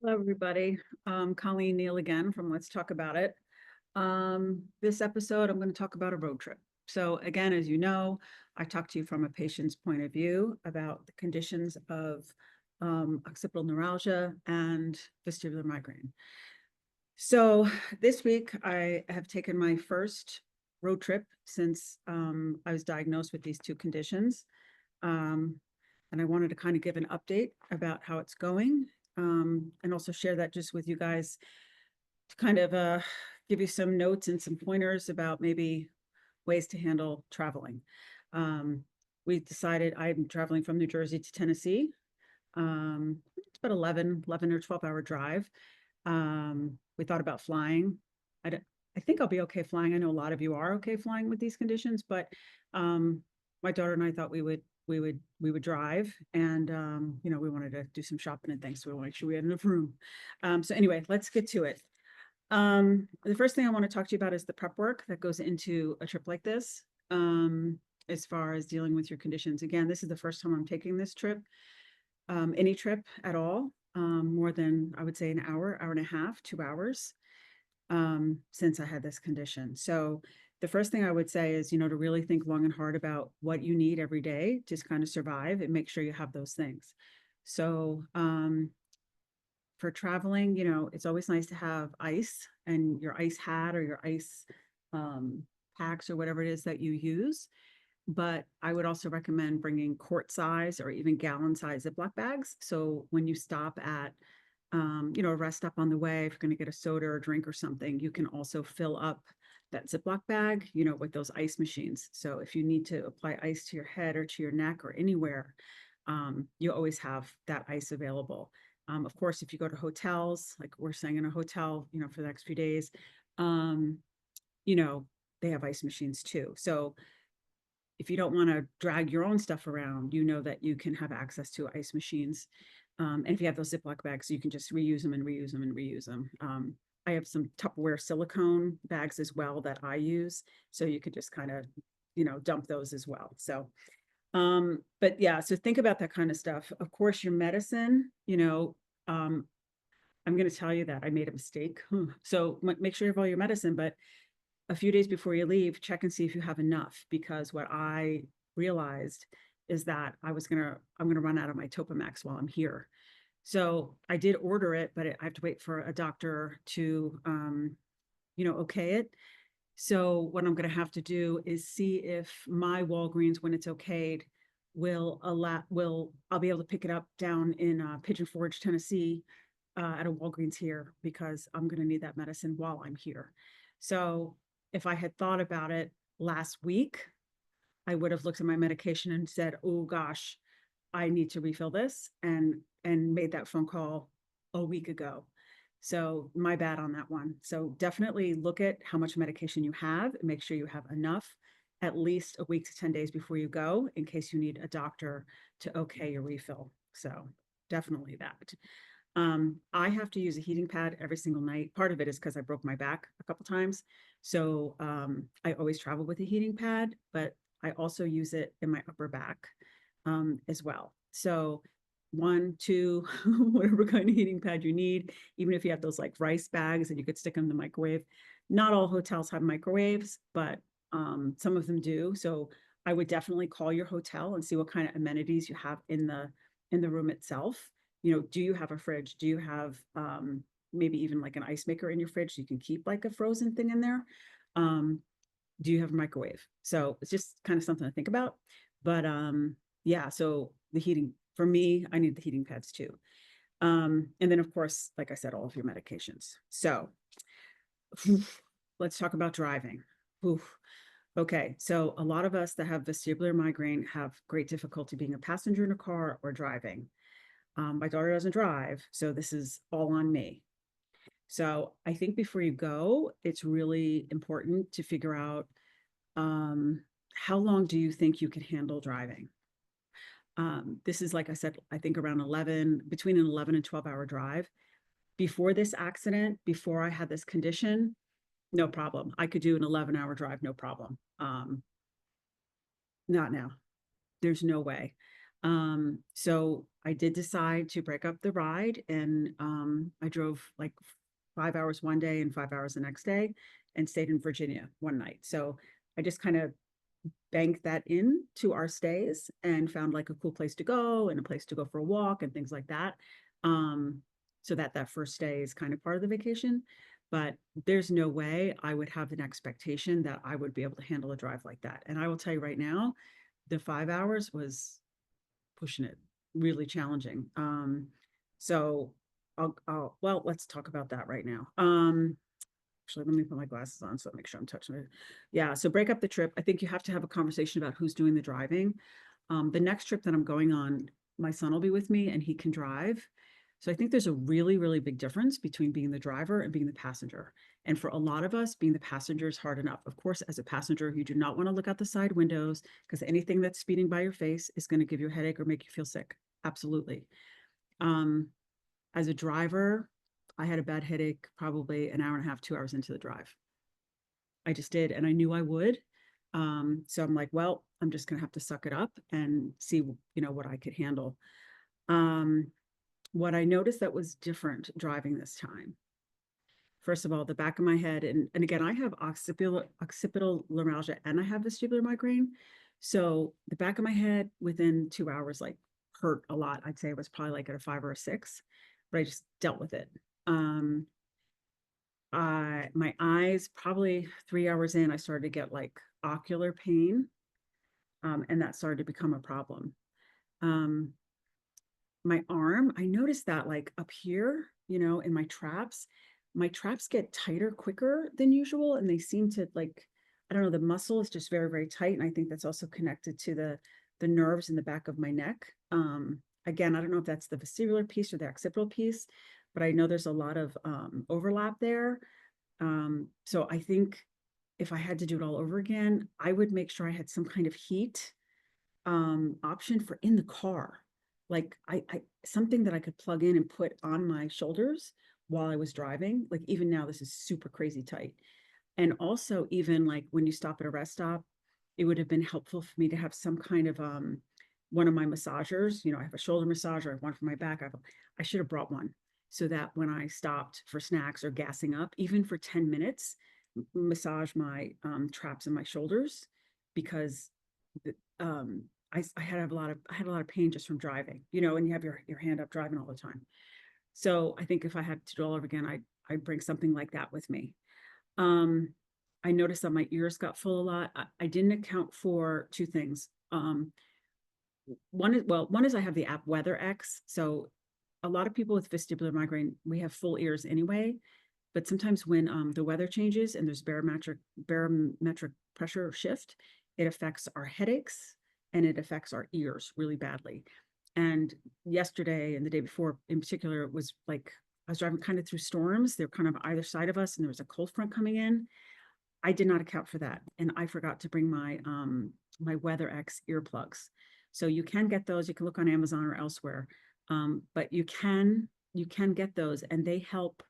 Hello, everybody. Colleen Neal again from Let's Talk About It. This episode, I'm going to talk about a road trip. So again, as you know, I talk to you from a patient's point of view about the conditions of occipital neuralgia and vestibular migraine. So this week, I have taken my first road trip since I was diagnosed with these two conditions. And I wanted to kind of give an update about how it's going, and also share that just with you guys to kind of give you some notes and some pointers about maybe ways to handle traveling. Um, we decided I'm traveling from New Jersey to Tennessee. It's about 11 or 12-hour drive. We thought about flying. I don't, I think I'll be okay flying. I know a lot of you are okay flying with these conditions, but my daughter and I thought we would drive, and we wanted to do some shopping and things, so we want to make sure we had enough room. So anyway, let's get to it. The first thing I want to talk to you about is the prep work that goes into a trip like this. As far as dealing with your conditions. Again, this is the first time I'm taking this trip, any trip at all, more than, I would say, an hour and a half, 2 hours, since I had this condition. So the first thing I would say is, to really think long and hard about what you need every day to kind of survive and make sure you have those things. So for traveling, it's always nice to have ice and your ice hat or your ice packs or whatever it is that you use. But I would also recommend bringing quart size or even gallon size Ziploc bags. So when you stop at, a rest stop on the way, if you're going to get a soda or a drink or something, you can also fill up that Ziploc bag, with those ice machines. So if you need to apply ice to your head or to your neck or anywhere, you always have that ice available. Of course, if you go to hotels, like we're staying in a hotel, for the next few days, um, you know, they have ice machines too. So if you don't want to drag your own stuff around, you know that you can have access to ice machines. And if you have those Ziploc bags, you can just reuse them and reuse them and reuse them. I have some Tupperware silicone bags as well that I use. So you could just kind of, dump those as well. So, but yeah, so think about that kind of stuff. Of course, your medicine, I'm going to tell you that I made a mistake. So make sure you have all your medicine, but a few days before you leave, check and see if you have enough, because what I realized is that I'm gonna run out of my Topamax while I'm here. So I did order it, but I have to wait for a doctor to, okay it. So what I'm gonna have to do is see if my Walgreens, when it's okayed, I'll be able to pick it up down in Pigeon Forge, Tennessee, at a Walgreens here, because I'm gonna need that medicine while I'm here. So if I had thought about it last week, I would have looked at my medication and said, oh gosh, I need to refill this, and made that phone call a week ago. So my bad on that one. So definitely look at how much medication you have and make sure you have enough at least a week to 10 days before you go, in case you need a doctor to okay your refill. So definitely that. I have to use a heating pad every single night. Part of it is because I broke my back a couple times. So I always travel with a heating pad, but I also use it in my upper back as well. So one, two, whatever kind of heating pad you need, even if you have those like rice bags and you could stick them in the microwave. Not all hotels have microwaves, but some of them do. So I would definitely call your hotel and see what kind of amenities you have in the room itself. Do you have a fridge? Do you have maybe even like an ice maker in your fridge so you can keep like a frozen thing in there? Do you have a microwave? So it's just kind of something to think about. But yeah, so the heating, for me, I need the heating pads too. And then of course, like I said, all of your medications. So let's talk about driving. Oof. Okay, so a lot of us that have vestibular migraine have great difficulty being a passenger in a car or driving. My daughter doesn't drive, so this is all on me. So I think before you go, it's really important to figure out, how long do you think you can handle driving? This is, like I said, I think around between an 11 and 12-hour drive. Before this accident, before I had this condition, no problem. I could do an 11-hour drive, no problem. Not now. There's no way. So I did decide to break up the ride, and I drove like 5 hours one day and 5 hours the next day and stayed in Virginia one night. So I just kind of banked that in to our stays and found like a cool place to go and a place to go for a walk and things like that. Um, so that first stay is kind of part of the vacation. But there's no way I would have an expectation that I would be able to handle a drive like that. And I will tell you right now, the 5 hours was pushing it, really challenging. So well, let's talk about that right now. Actually, let me put my glasses on so I make sure I'm touching it. Yeah, so break up the trip. I think you have to have a conversation about who's doing the driving. The next trip that I'm going on, my son will be with me and he can drive. So I think there's a really, really big difference between being the driver and being the passenger. And for a lot of us, being the passenger is hard enough. Of course, as a passenger, you do not want to look out the side windows because anything that's speeding by your face is going to give you a headache or make you feel sick. Absolutely. Um, as a driver, I had a bad headache probably an hour and a half, 2 hours into the drive. I just did, and I knew I would. So I'm like, well, I'm just gonna have to suck it up and see, what I could handle. Um, what I noticed that was different driving this time. First of all, the back of my head, and again, I have occipital neuralgia and I have vestibular migraine. So the back of my head within 2 hours, like hurt a lot. I'd say it was probably like at a 5 or a 6, but I just dealt with it. Um, my eyes, probably 3 hours in, I started to get like ocular pain, and that started to become a problem. Um, my arm, I noticed that like up here, in my traps get tighter quicker than usual, and they seem to like, I don't know, the muscle is just very, very tight, and I think that's also connected to the nerves in the back of my neck. Again, I don't know if that's the vestibular piece or the occipital piece, but I know there's a lot of overlap there. So I think if I had to do it all over again, I would make sure I had some kind of heat option for in the car. Like I something that I could plug in and put on my shoulders while I was driving. Like even now, this is super crazy tight. And also, even like when you stop at a rest stop, it would have been helpful for me to have some kind of one of my massagers. I have a shoulder massager, I have one for my back. I should have brought one so that when I stopped for snacks or gassing up, even for 10 minutes, massage my traps and my shoulders because um, I had a lot of pain just from driving, and you have your hand up driving all the time. So I think if I had to do all over again, I'd bring something like that with me. Um, I noticed that my ears got full a lot. I didn't account for two things. One is I have the app WeatherX. So a lot of people with vestibular migraine, we have full ears anyway. But sometimes when the weather changes and there's barometric pressure shift, it affects our headaches and it affects our ears really badly. And yesterday and the day before in particular, it was like I was driving kind of through storms. They're kind of either side of us, and there was a cold front coming in. I did not account for that, and I forgot to bring my WeatherX earplugs. So you can get those. You can look on Amazon or elsewhere, but you can get those, and they help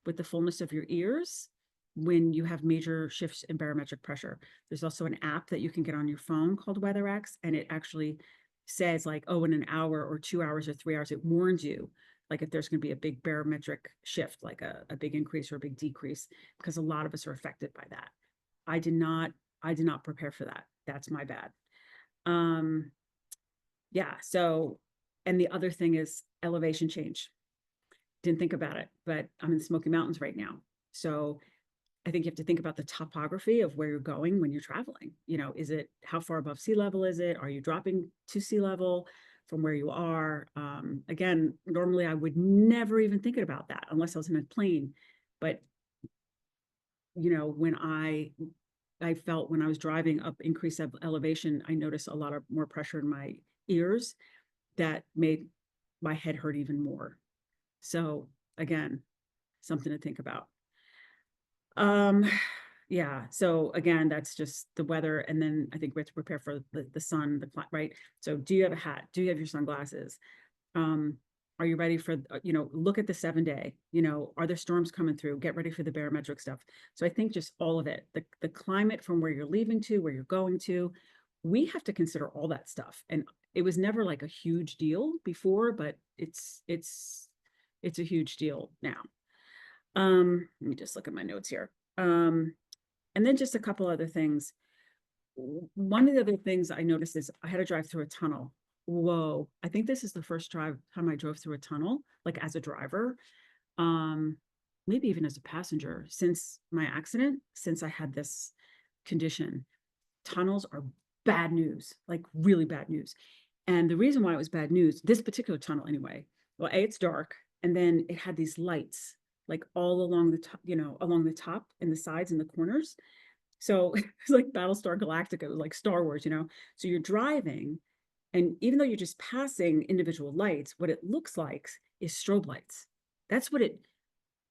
with the fullness of your ears when you have major shifts in barometric pressure. There's also an app that you can get on your phone called WeatherX, and it actually says like, oh, in an hour or 2 hours or 3 hours, it warns you like if there's going to be a big barometric shift, like a big increase or a big decrease, because a lot of us are affected by that. I did not, I did not prepare for that. That's my bad. Um, yeah. So, and the other thing is elevation change. Didn't think about it, but I'm in the Smoky Mountains right now. So I think you have to think about the topography of where you're going when you're traveling. Is it how far above sea level is it? Are you dropping to sea level from where you are? Again, normally I would never even think about that unless I was in a plane. But when I felt when I was driving up increased elevation, I noticed a lot of more pressure in my ears that made my head hurt even more. So again, something to think about. Um, yeah. So again, that's just the weather. And then I think we have to prepare for the sun, right? So do you have a hat? Do you have your sunglasses? Are you ready for, look at the 7 day, are there storms coming through? Get ready for the barometric stuff. So I think just all of it, the climate from where you're leaving to, where you're going to, we have to consider all that stuff. And it was never like a huge deal before, but it's a huge deal now. Let me just look at my notes here. And then just a couple other things. One of the other things I noticed is I had to drive through a tunnel. Whoa, I think this is the first time I drove through a tunnel, like as a driver, um, maybe even as a passenger since my accident, since I had this condition. Tunnels are bad news, like really bad news. And the reason why it was bad news, this particular tunnel anyway, well, A, it's dark, and then it had these lights like all along the top, along the top and the sides and the corners. So it's like Battlestar Galactica, it was like Star Wars. So you're driving, and even though you're just passing individual lights, what it looks like is strobe lights. That's what it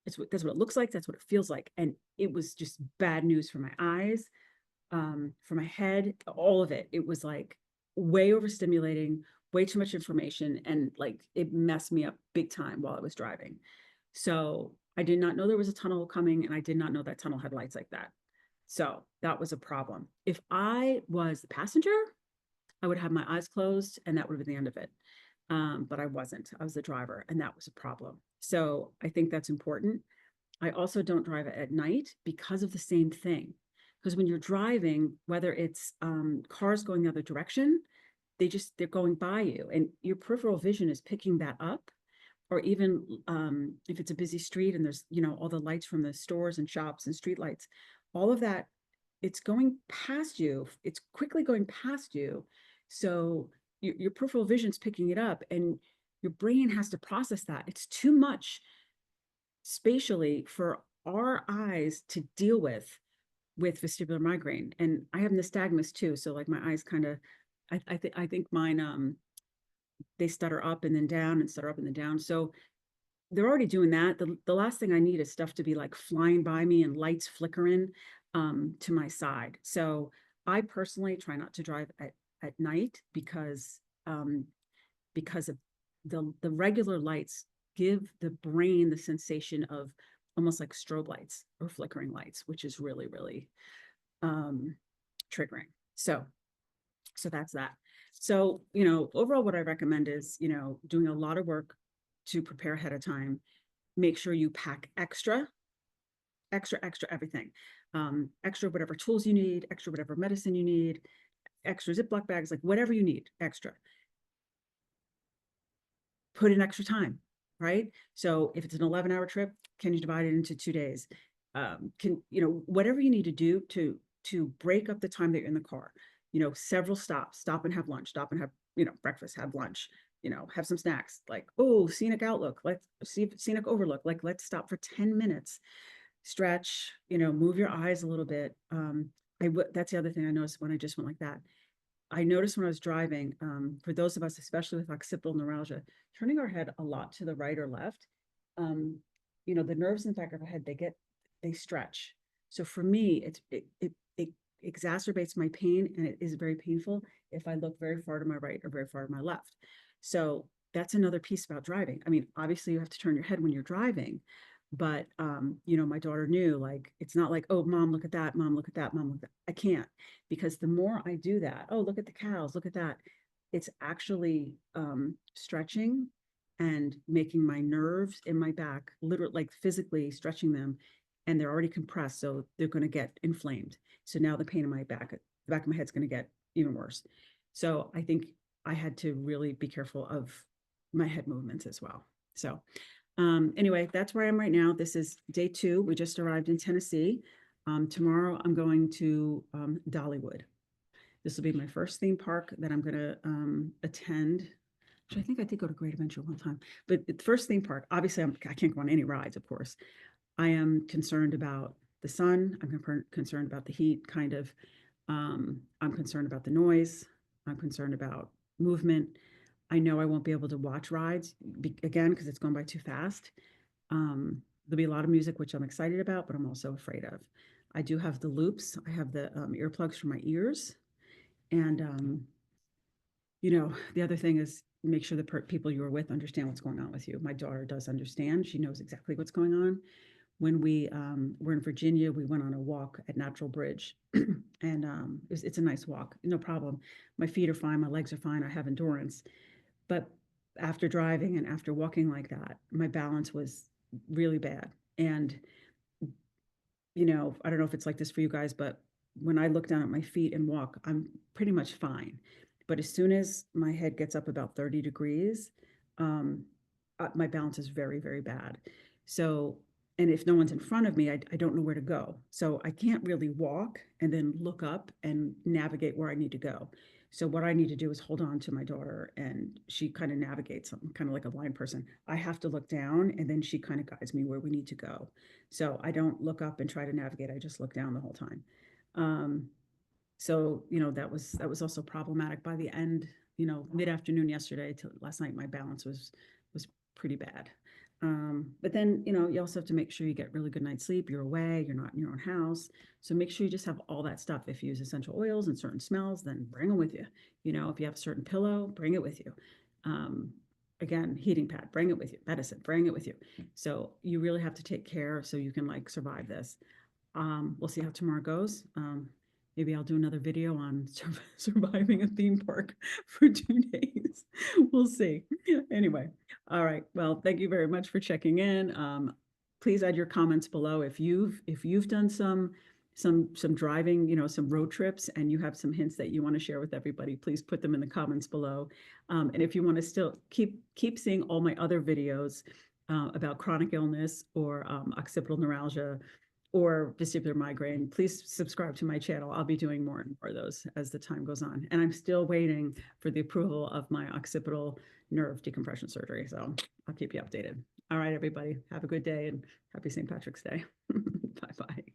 that's what it looks like. That's what it feels like. And it was just bad news for my eyes, for my head, all of it. It was like way overstimulating, way too much information, and like it messed me up big time while I was driving. So I did not know there was a tunnel coming, and I did not know that tunnel had lights like that. So that was a problem. If I was the passenger, I would have my eyes closed and that would have been the end of it. But I wasn't. I was the driver, and that was a problem. So I think that's important. I also don't drive it at night because of the same thing. Because when you're driving, whether it's cars going the other direction, they're going by you, and your peripheral vision is picking that up. Or even if it's a busy street and there's all the lights from the stores and shops and street lights, all of that, it's going past you. It's quickly going past you. So your peripheral vision's picking it up, and your brain has to process that. It's too much spatially for our eyes to deal with vestibular migraine. And I have nystagmus too, so like my eyes kind of, I think mine they stutter up and then down and stutter up and then down. So they're already doing that. The last thing I need is stuff to be like flying by me and lights flickering to my side. So I personally try not to drive at night because of the regular lights give the brain the sensation of almost like strobe lights or flickering lights, which is really, really triggering. So that's that. So, overall, what I recommend is, doing a lot of work to prepare ahead of time. Make sure you pack extra, extra, extra everything. Extra whatever tools you need, extra whatever medicine you need, extra Ziploc bags, like whatever you need, extra. Put in extra time, right? So if it's an 11-hour trip, can you divide it into 2 days? Whatever you need to do to break up the time that you're in the car. Several stops, stop and have lunch, stop and have, breakfast, have lunch, have some snacks, like, oh, scenic outlook, let's see scenic overlook, like, let's stop for 10 minutes, stretch, move your eyes a little bit. That's the other thing I noticed when I just went like that. I noticed when I was driving, for those of us, especially with occipital neuralgia, turning our head a lot to the right or left, the nerves in the back of our head, they stretch. So for me, it exacerbates my pain, and it is very painful if I look very far to my right or very far to my left. So that's another piece about driving. I mean, obviously you have to turn your head when you're driving, but my daughter knew, like, it's not like, oh, mom, look at that, mom, look at that, mom, look at that. I can't, because the more I do that, oh, look at the cows, look at that, it's actually stretching and making my nerves in my back, literally, like physically stretching them, and they're already compressed, so they're going to get inflamed. So now the pain in my back, the back of my head's going to get even worse. So I think I had to really be careful of my head movements as well. So anyway, that's where I am right now. This is day 2. We just arrived in Tennessee. Tomorrow I'm going to Dollywood. This will be my first theme park that I'm going to attend. Which I think I did go to Great Adventure one time, but the first theme park, obviously I can't go on any rides, of course. I am concerned about the sun. I'm concerned about the heat, kind of. I'm concerned about the noise. I'm concerned about movement. I know I won't be able to watch rides again because it's going by too fast. There'll be a lot of music, which I'm excited about, but I'm also afraid of. I do have the loops. I have the earplugs for my ears. And, the other thing is make sure the people you are with understand what's going on with you. My daughter does understand. She knows exactly what's going on. when we were in Virginia, we went on a walk at Natural Bridge, and it's a nice walk, no problem. My feet are fine, my legs are fine, I have endurance. But after driving and after walking like that, my balance was really bad. And, I don't know if it's like this for you guys, but when I look down at my feet and walk, I'm pretty much fine. But as soon as my head gets up about 30 degrees, um, my balance is very, very bad. So, and if no one's in front of me, I don't know where to go. So I can't really walk and then look up and navigate where I need to go. So what I need to do is hold on to my daughter, and she kind of navigates, kind of like a blind person. I have to look down, and then she kind of guides me where we need to go. So I don't look up and try to navigate. I just look down the whole time. Um, so, that was also problematic by the end, mid-afternoon yesterday to last night, my balance was pretty bad. But then, you also have to make sure you get really good night's sleep. You're away, you're not in your own house. So make sure you just have all that stuff. If you use essential oils and certain smells, then bring them with you. If you have a certain pillow, bring it with you. Um, Again, heating pad, bring it with you. Medicine, bring it with you. So you really have to take care so you can like survive this. We'll see how tomorrow goes. Maybe I'll do another video on surviving a theme park for 2 days. We'll see. Anyway, all right. Well, thank you very much for checking in. Please add your comments below if you've done some driving, some road trips, and you have some hints that you want to share with everybody. Please put them in the comments below. And if you want to still keep seeing all my other videos about chronic illness or occipital neuralgia or vestibular migraine, please subscribe to my channel. I'll be doing more and more of those as the time goes on. And I'm still waiting for the approval of my occipital nerve decompression surgery. So I'll keep you updated. All right, everybody, have a good day and happy St. Patrick's Day. Bye-bye.